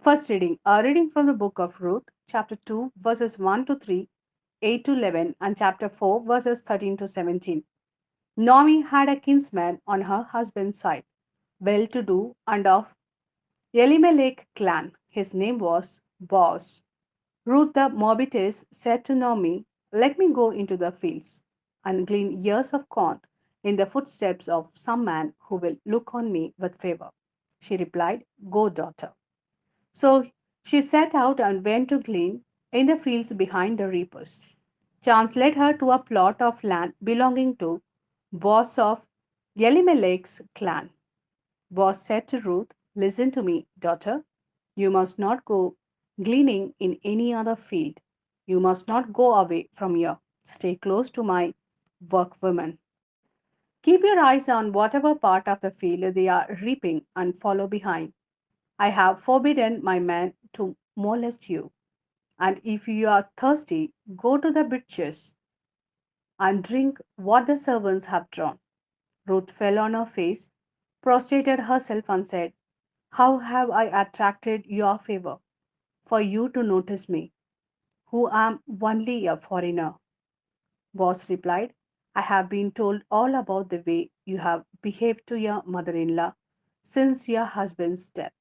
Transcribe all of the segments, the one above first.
First reading, a reading from the book of Ruth, chapter 2, verses 1 to 3, 8 to 11, and chapter 4, verses 13 to 17. Naomi had a kinsman on her husband's side, well to do and of Elimelech clan. His name was Boaz. Ruth the Moabitess said to Naomi, "Let me go into the fields and glean ears of corn in the footsteps of some man who will look on me with favor." She replied, "Go, daughter." So she set out and went to glean in the fields behind the reapers. Chance led her to a plot of land belonging to Boaz of Elimelech's clan. Boaz said to Ruth, "Listen to me, daughter. You must not go gleaning in any other field. You must not go away from here. Stay close to my workwomen. Keep your eyes on whatever part of the field they are reaping and follow behind. I have forbidden my men to molest you. And if you are thirsty, go to the ditches and drink what the servants have drawn." Ruth fell on her face, prostrated herself, and said, "How have I attracted your favor for you to notice me, who am only a foreigner?" Boss replied, "I have been told all about the way you have behaved to your mother in law since your husband's death,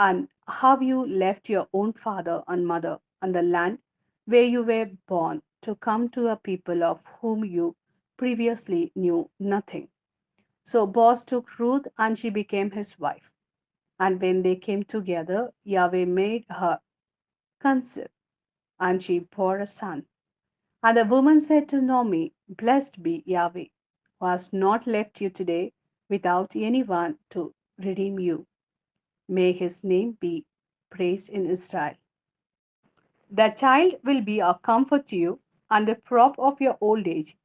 and how you left your own father and mother and the land where you were born to come to a people of whom you previously knew nothing." So Boaz took Ruth and she became his wife. And when they came together, Yahweh made her conceive, and she bore a son. And the woman said to Naomi, "Blessed be Yahweh, who has not left you today without anyone to redeem you. May his name be praised in Israel. The child will be a comfort to you and the prop of your old age,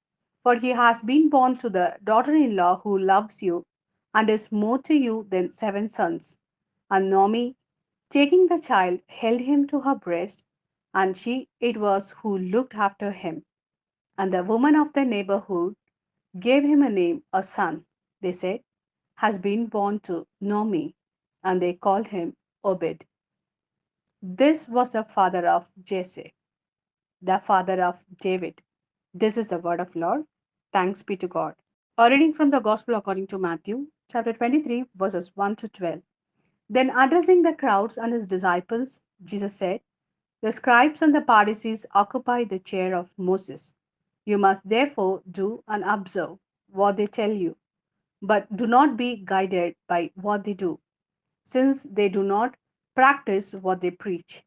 for he has been born to the daughter in law who loves you and is more to you than 7 sons." And Naomi, taking the child, held him to her breast, and she it was who looked after him. And the woman of the neighborhood gave him a name, a son, they said, has been born to Naomi, and they called him Obed. This was the father of Jesse, the father of David. This is the word of Lord. Thanks be to God. A reading from the Gospel according to Matthew, chapter 23, verses 1 to 12. Then, addressing the crowds and his disciples, Jesus said, "The scribes and the Pharisees occupy the chair of Moses. You must therefore do and observe what they tell you, but do not be guided by what they do, since they do not practice what they preach.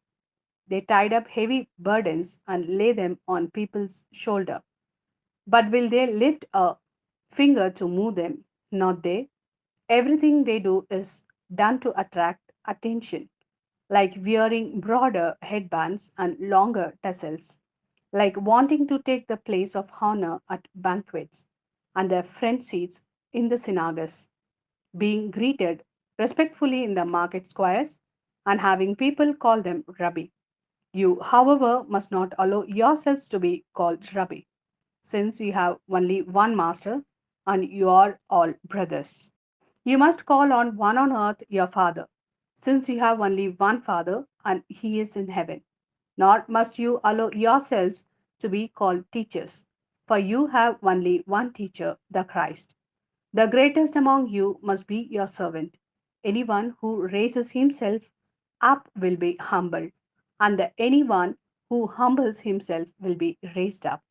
They tied up heavy burdens and lay them on people's shoulder, but will they lift a finger to move them? Not they. Everything they do is done to attract attention, like wearing broader headbands and longer tassels, like wanting to take the place of honor at banquets and their front seats in the synagogues, being greeted respectfully in the market squares, and having people call them Rabbi. You, however, must not allow yourselves to be called Rabbi, since you have only one master and you are all brothers. You must call on one on earth your Father, since you have only one Father and he is in heaven. Nor must you allow yourselves to be called teachers, for you have only one teacher, the Christ. The greatest among you must be your servant. Anyone who raises himself up will be humbled, and anyone who humbles himself will be raised up.